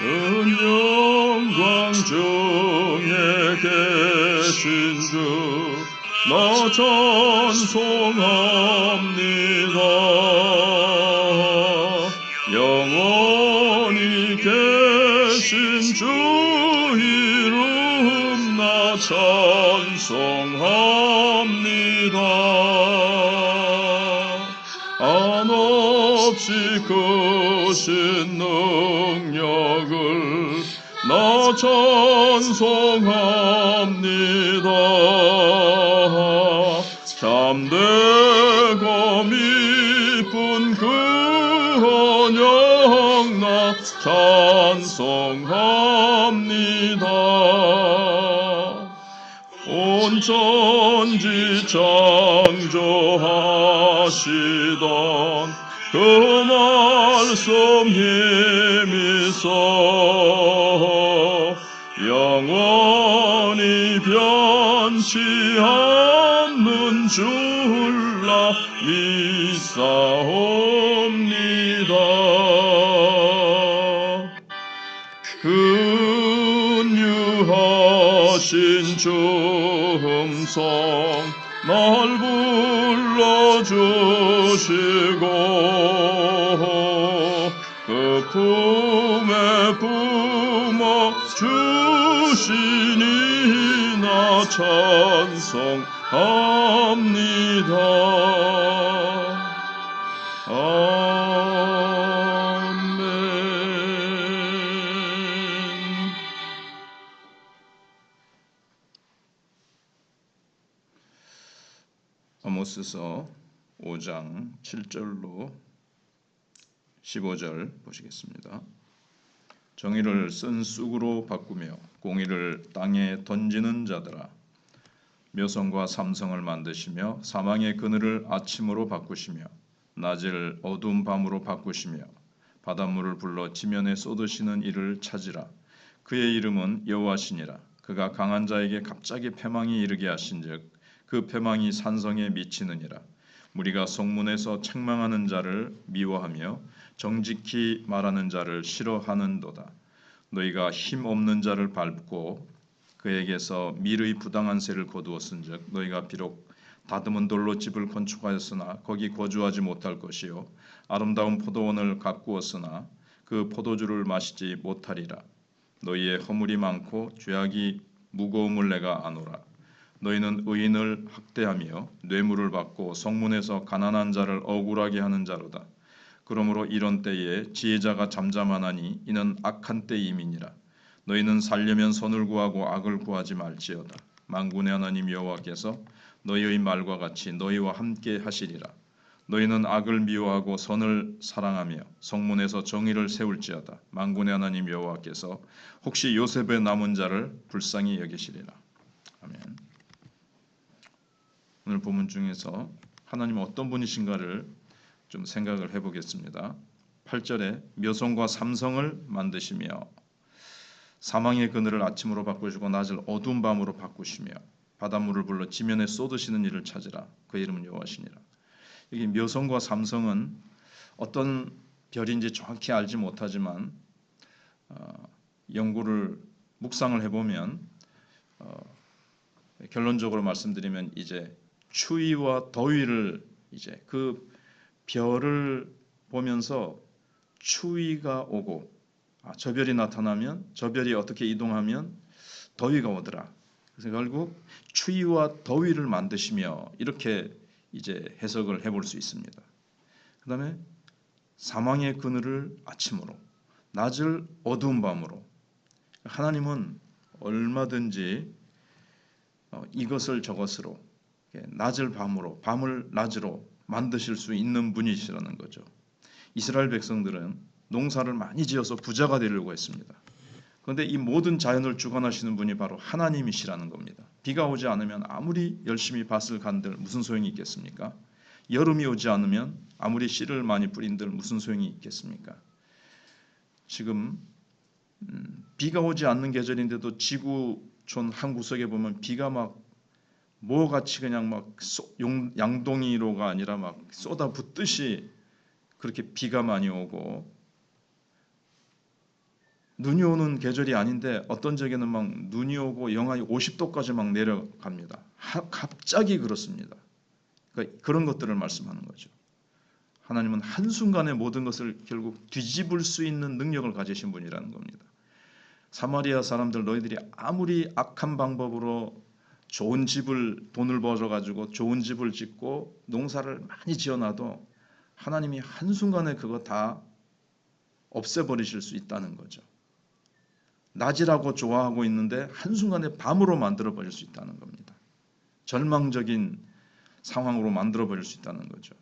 은 영광 중에 계신 주 나 찬송합니다. 영원히 계신 주 이름 나 찬송합니다. 한없이 크신 능력을 나 찬송합니다. 참되고 미쁜 그 언약 나 찬송합니다. 온 천지 창조하시던 그 말씀 힘있어 영원히 변치 않는 줄라 믿사옵니다. 근유하신 주 음성 날 불러주시고 그 품에 품어주시니 나 찬송합니다. 아멘. 아모스서 5장 7절로 15절 보시겠습니다. 정의를 쓴 쑥으로 바꾸며 공의를 땅에 던지는 자들아, 묘성과 삼성을 만드시며 사망의 그늘을 아침으로 바꾸시며 낮을 어두운 밤으로 바꾸시며 바닷물을 불러 지면에 쏟으시는 이를 찾으라. 그의 이름은 여호와시니라. 그가 강한 자에게 갑자기 패망이 이르게 하신즉 그 패망이 산성에 미치느니라. 무리가 성문에서 책망하는 자를 미워하며 정직히 말하는 자를 싫어하는도다. 너희가 힘 없는 자를 밟고 그에게서 밀의 부당한 세를 거두었은즉 너희가 비록 다듬은 돌로 집을 건축하였으나 거기 거주하지 못할 것이요 아름다운 포도원을 가꾸었으나 그 포도주를 마시지 못하리라. 너희의 허물이 많고 죄악이 무거움을 내가 아노라. 너희는 의인을 학대하며 뇌물을 받고 성문에서 가난한 자를 억울하게 하는 자로다. 그러므로 이런 때에 지혜자가 잠잠하나니 이는 악한 때임이니라. 너희는 살려면 선을 구하고 악을 구하지 말지어다. 만군의 하나님 여호와께서 너희의 말과 같이 너희와 함께 하시리라. 너희는 악을 미워하고 선을 사랑하며 성문에서 정의를 세울지어다. 만군의 하나님 여호와께서 혹시 요셉의 남은 자를 불쌍히 여기시리라. 아멘. 오늘 본문 중에서 하나님은 어떤 분이신가를 좀 생각을 해보겠습니다. 8절에 묘성과 삼성을 만드시며 사망의 그늘을 아침으로 바꾸시고 낮을 어두운 밤으로 바꾸시며 바닷물을 불러 지면에 쏟으시는 이를 찾으라. 그 이름은 여호와시니라. 여기 묘성과 삼성은 어떤 별인지 정확히 알지 못하지만 연구를 묵상을 해보면 결론적으로 말씀드리면 이제 추위와 더위를 이제 그 별을 보면서 추위가 오고 저 별이 나타나면 저 별이 어떻게 이동하면 더위가 오더라. 그래서 결국 추위와 더위를 만드시며 이렇게 이제 해석을 해볼 수 있습니다. 그 다음에 사망의 그늘을 아침으로 낮을 어두운 밤으로 하나님은 얼마든지 이것을 저것으로 낮을 밤으로 밤을 낮으로 만드실 수 있는 분이시라는 거죠. 이스라엘 백성들은 농사를 많이 지어서 부자가 되려고 했습니다. 그런데 이 모든 자연을 주관하시는 분이 바로 하나님이시라는 겁니다. 비가 오지 않으면 아무리 열심히 밭을 간들 무슨 소용이 있겠습니까? 여름이 오지 않으면 아무리 씨를 많이 뿌린들 무슨 소용이 있겠습니까? 지금 비가 오지 않는 계절인데도 지구촌 한 구석에 보면 비가 막 뭐같이 그냥 막 양동이로가 아니라 막 쏟아붓듯이 그렇게 비가 많이 오고 눈이 오는 계절이 아닌데 어떤 적에는 막 눈이 오고 영하 50도까지 막 내려갑니다. 갑자기 그렇습니다. 그러니까 그런 것들을 말씀하는 거죠. 하나님은 한순간에 모든 것을 결국 뒤집을 수 있는 능력을 가지신 분이라는 겁니다. 사마리아 사람들 너희들이 아무리 악한 방법으로 좋은 집을 돈을 벌어가지고 좋은 집을 짓고 농사를 많이 지어놔도 하나님이 한순간에 그거 다 없애버리실 수 있다는 거죠. 낮이라고 좋아하고 있는데 한순간에 밤으로 만들어버릴 수 있다는 겁니다. 절망적인 상황으로 만들어버릴 수 있다는 거죠.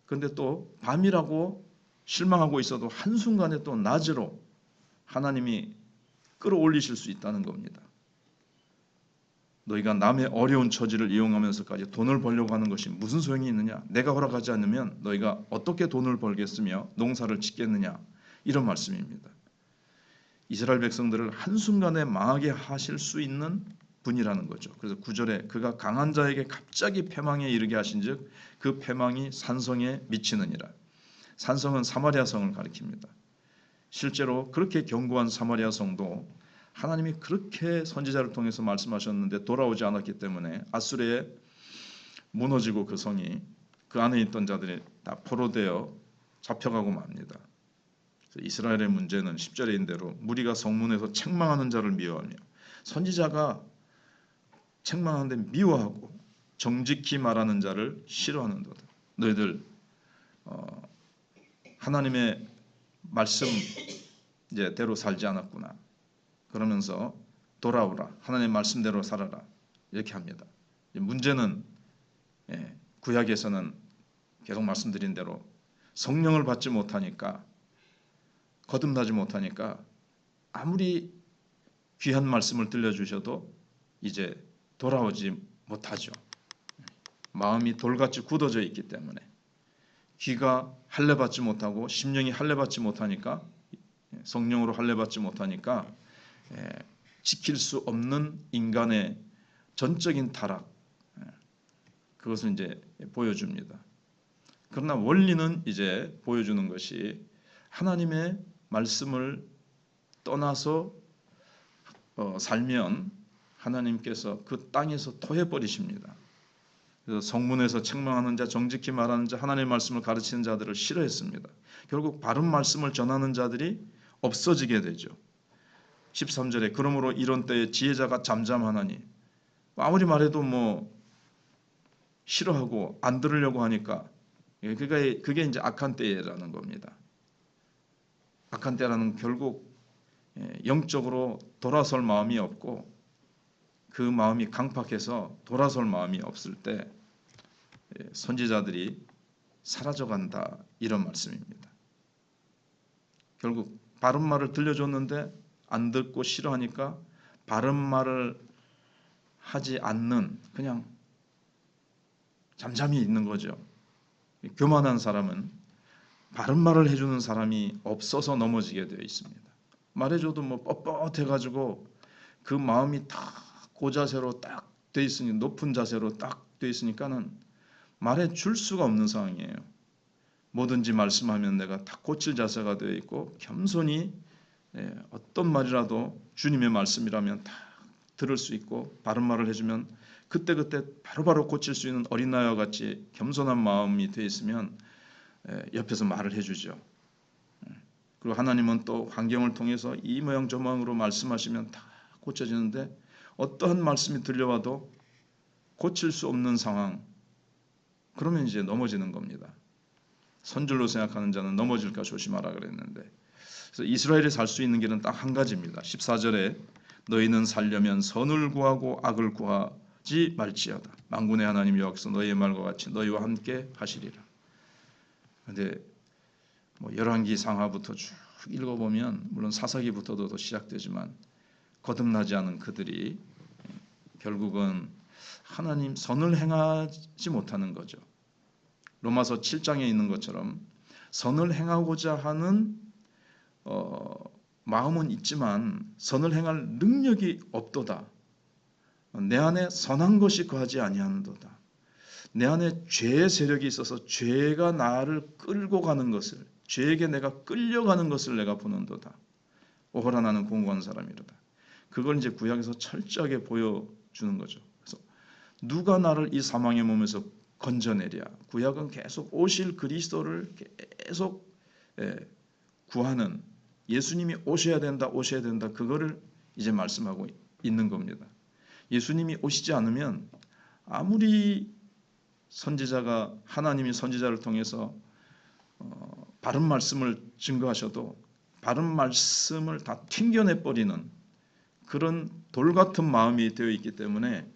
그런데 또 밤이라고 실망하고 있어도 한순간에 또 낮으로 하나님이 끌어올리실 수 있다는 겁니다. 너희가 남의 어려운 처지를 이용하면서까지 돈을 벌려고 하는 것이 무슨 소용이 있느냐? 내가 허락하지 않으면 너희가 어떻게 돈을 벌겠으며 농사를 짓겠느냐? 이런 말씀입니다. 이스라엘 백성들을 한순간에 망하게 하실 수 있는 분이라는 거죠. 그래서 9절에 그가 강한 자에게 갑자기 패망에 이르게 하신즉 그 패망이 산성에 미치느니라. 산성은 사마리아 성을 가리킵니다. 실제로 그렇게 견고한 사마리아 성도 하나님이 그렇게 선지자를 통해서 말씀하셨는데 돌아오지 않았기 때문에 아수르에 무너지고 그 성이 그 안에 있던 자들이 다 포로되어 잡혀가고 맙니다. 이스라엘의 문제는 10절인 대로 무리가 성문에서 책망하는 자를 미워하며 선지자가 책망하는데 미워하고 정직히 말하는 자를 싫어하는도다. 너희들 하나님의 말씀 이제대로 살지 않았구나. 그러면서 돌아오라. 하나님의 말씀대로 살아라. 이렇게 합니다. 문제는 구약에서는 계속 말씀드린 대로 성령을 받지 못하니까 거듭나지 못하니까 아무리 귀한 말씀을 들려주셔도 이제 돌아오지 못하죠. 마음이 돌같이 굳어져 있기 때문에 귀가 할례받지 못하고 심령이 할례받지 못하니까 성령으로 할례받지 못하니까 지킬 수 없는 인간의 전적인 타락, 그것을 이제 보여줍니다. 그러나 원리는 이제 보여주는 것이 하나님의 말씀을 떠나서 살면 하나님께서 그 땅에서 토해버리십니다. 그래서 성문에서 책망하는 자, 정직히 말하는 자, 하나님의 말씀을 가르치는 자들을 싫어했습니다. 결국 바른 말씀을 전하는 자들이 없어지게 되죠. 13절에 그러므로 이런 때에 지혜자가 잠잠하나니 아무리 말해도 뭐 싫어하고 안 들으려고 하니까 그게 이제 악한 때라는 겁니다. 악한 때라는 결국 영적으로 돌아설 마음이 없고 그 마음이 강팍해서 돌아설 마음이 없을 때 선지자들이 사라져간다 이런 말씀입니다. 결국 바른 말을 들려줬는데 안 듣고 싫어하니까 바른 말을 하지 않는 그냥 잠잠히 있는 거죠. 교만한 사람은 바른 말을 해주는 사람이 없어서 넘어지게 되어 있습니다. 말해줘도 뭐 뻣뻣해가지고 그 마음이 딱 그 자세로 딱 돼 있으니 높은 자세로 딱 돼 있으니까는 말해줄 수가 없는 상황이에요. 뭐든지 말씀하면 내가 다 고칠 자세가 되어 있고 겸손히 어떤 말이라도 주님의 말씀이라면 다 들을 수 있고 바른 말을 해주면 그때그때 바로바로 고칠 수 있는 어린아이와 같이 겸손한 마음이 되어 있으면 옆에서 말을 해주죠. 그리고 하나님은 또 환경을 통해서 이 모양 저 모양으로 말씀하시면 다 고쳐지는데 어떠한 말씀이 들려와도 고칠 수 없는 상황, 그러면 이제 넘어지는 겁니다. 선줄로 생각하는 자는 넘어질까 조심하라 그랬는데, 그래서 이스라엘이 살 수 있는 길은 딱 한 가지입니다. 14절에 너희는 살려면 선을 구하고 악을 구하지 말지어다. 만군의 하나님 여호와께서 너희의 말과 같이 너희와 함께 하시리라. 그런데 뭐 열왕기 상하부터 쭉 읽어보면 물론 사사기부터도 시작되지만 거듭나지 않은 그들이 결국은 하나님 선을 행하지 못하는 거죠. 로마서 7장에 있는 것처럼 선을 행하고자 하는 마음은 있지만 선을 행할 능력이 없도다. 내 안에 선한 것이 거하지 아니하는도다. 내 안에 죄의 세력이 있어서 죄가 나를 끌고 가는 것을, 죄에게 내가 끌려가는 것을 내가 보는도다. 오호라 나는 공고한 사람이로다. 그걸 이제 구약에서 철저하게 보여주는 거죠. 그래서 누가 나를 이 사망의 몸에서 건져내랴. 구약은 계속 오실 그리스도를 계속 구하는, 예수님이 오셔야 된다, 오셔야 된다, 그거를 이제 말씀하고 있는 겁니다. 예수님이 오시지 않으면 아무리 선지자가, 하나님이 선지자를 통해서 바른 말씀을 증거하셔도 바른 말씀을 다 튕겨내버리는 그런 돌 같은 마음이 되어 있기 때문에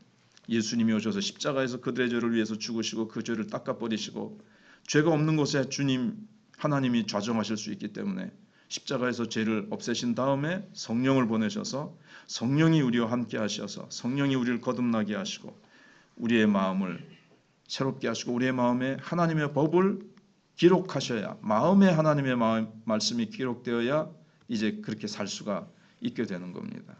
예수님이 오셔서 십자가에서 그들의 죄를 위해서 죽으시고 그 죄를 닦아버리시고 죄가 없는 곳에 주님 하나님이 좌정하실 수 있기 때문에 십자가에서 죄를 없애신 다음에 성령을 보내셔서 성령이 우리와 함께 하셔서 성령이 우리를 거듭나게 하시고 우리의 마음을 새롭게 하시고 우리의 마음에 하나님의 법을 기록하셔야, 마음에 하나님의 말씀이 기록되어야 이제 그렇게 살 수가 있게 되는 겁니다.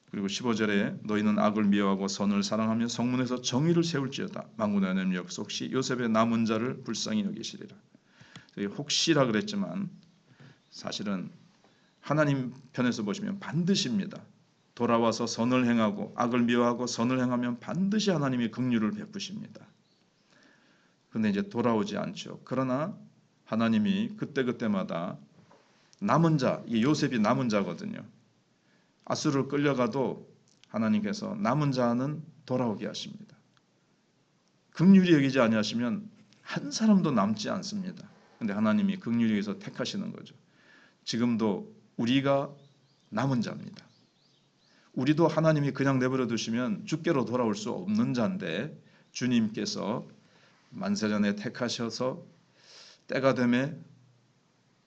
그리고 15절에 너희는 악을 미워하고 선을 사랑하며 성문에서 정의를 세울지어다. 만군의 하나님 여호와께서 혹시 요셉의 남은 자를 불쌍히 여기시리라. 혹시라 그랬지만 사실은 하나님 편에서 보시면 반드시입니다. 돌아와서 선을 행하고 악을 미워하고 선을 행하면 반드시 하나님이 긍휼을 베푸십니다. 그런데 이제 돌아오지 않죠. 그러나 하나님이 그때그때마다 남은 자, 이 요셉이 남은 자거든요. 아수르로 끌려가도 하나님께서 남은 자는 돌아오게 하십니다. 긍휼히 여기지 아니하시면 한 사람도 남지 않습니다. 그런데 하나님이 긍휼히 여기서 택하시는 거죠. 지금도 우리가 남은 자입니다. 우리도 하나님이 그냥 내버려 두시면 주께로 돌아올 수 없는 자인데 주님께서 만세전에 택하셔서 때가 되매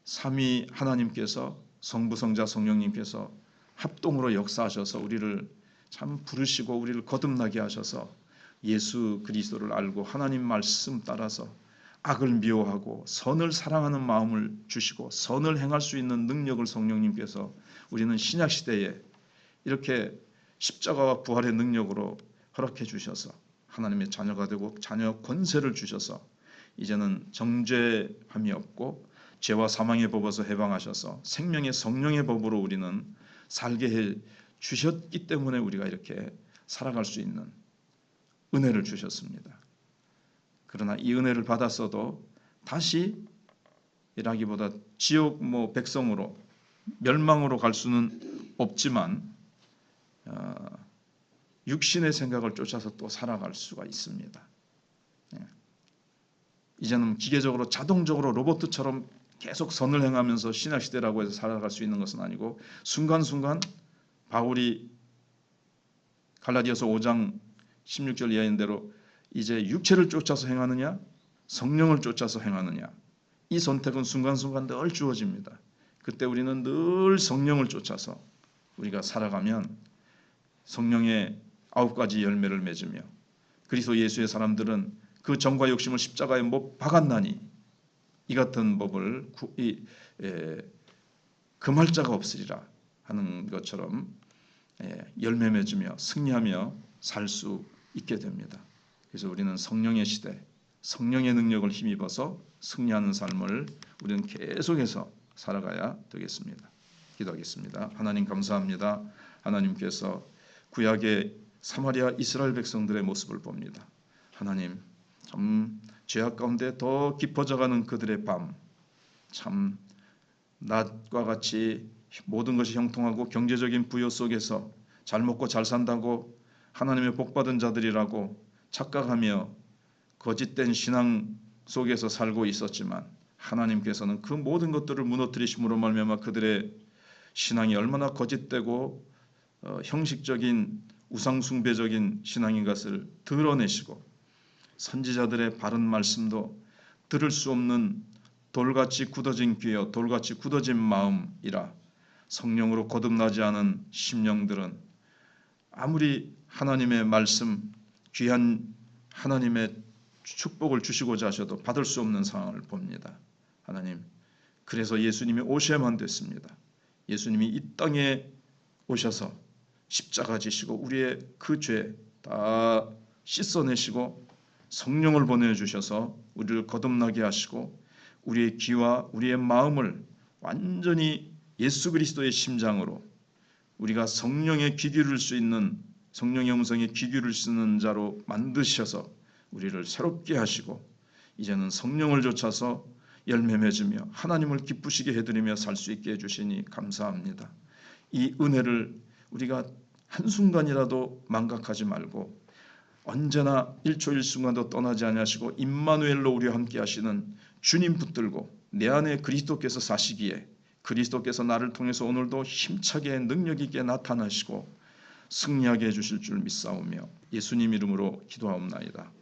삼위 하나님께서 성부 성자 성령님께서 합동으로 역사하셔서 우리를 참 부르시고 우리를 거듭나게 하셔서 예수 그리스도를 알고 하나님 말씀 따라서 악을 미워하고 선을 사랑하는 마음을 주시고 선을 행할 수 있는 능력을 성령님께서 우리는 신약시대에 이렇게 십자가와 부활의 능력으로 허락해 주셔서 하나님의 자녀가 되고 자녀 권세를 주셔서 이제는 정죄함이 없고 죄와 사망의 법에서 해방하셔서 생명의 성령의 법으로 우리는 살게 해 주셨기 때문에 우리가 이렇게 살아갈 수 있는 은혜를 주셨습니다. 그러나 이 은혜를 받았어도 다시 일하기보다 지옥 백성으로 멸망으로 갈 수는 없지만 육신의 생각을 쫓아서 또 살아갈 수가 있습니다. 이제는 기계적으로 자동적으로 로봇처럼 계속 선을 행하면서 신약시대라고 해서 살아갈 수 있는 것은 아니고 순간순간 바울이 갈라디아서 5장 16절 이하인 대로 이제 육체를 쫓아서 행하느냐 성령을 쫓아서 행하느냐 이 선택은 순간순간 늘 주어집니다. 그때 우리는 늘 성령을 쫓아서 우리가 살아가면 성령의 9가지 열매를 맺으며 그리스도 예수의 사람들은 그 정과 욕심을 십자가에 못 박았나니 이 같은 법을 금할 자가 없으리라 하는 것처럼 열매 맺으며 승리하며 살 수 있게 됩니다. 그래서 우리는 성령의 시대, 성령의 능력을 힘입어서 승리하는 삶을 우리는 계속해서 살아가야 되겠습니다. 기도하겠습니다. 하나님 감사합니다. 하나님께서 구약의 사마리아 이스라엘 백성들의 모습을 봅니다. 하나님 참 죄악 가운데 더 깊어져가는 그들의 밤, 참 낮과 같이 모든 것이 형통하고 경제적인 부여 속에서 잘 먹고 잘 산다고 하나님의 복받은 자들이라고 착각하며 거짓된 신앙 속에서 살고 있었지만 하나님께서는 그 모든 것들을 무너뜨리심으로 말미암아 그들의 신앙이 얼마나 거짓되고 형식적인 우상숭배적인 신앙인 것을 드러내시고 선지자들의 바른 말씀도 들을 수 없는 돌같이 굳어진 귀여 돌같이 굳어진 마음이라 성령으로 거듭나지 않은 심령들은 아무리 하나님의 말씀 귀한 하나님의 축복을 주시고자 하셔도 받을 수 없는 상황을 봅니다. 하나님 그래서 예수님이 오셔야만 됐습니다. 예수님이 이 땅에 오셔서 십자가 지시고 우리의 그 죄 다 씻어내시고 성령을 보내주셔서 우리를 거듭나게 하시고 우리의 귀와 우리의 마음을 완전히 예수 그리스도의 심장으로 우리가 성령의 귀 기울일 수 있는, 성령의 음성에 귀 기울일 수 있는 자로 만드셔서 우리를 새롭게 하시고 이제는 성령을 좇아서 열매 맺으며 하나님을 기쁘시게 해드리며 살 수 있게 해주시니 감사합니다. 이 은혜를 우리가 한순간이라도 망각하지 말고 언제나 1초 1순간도 떠나지 아니하시고 임마누엘로 우리와 함께 하시는 주님 붙들고 내 안에 그리스도께서 사시기에 그리스도께서 나를 통해서 오늘도 힘차게 능력 있게 나타나시고 승리하게 해주실 줄 믿사오며 예수님 이름으로 기도하옵나이다.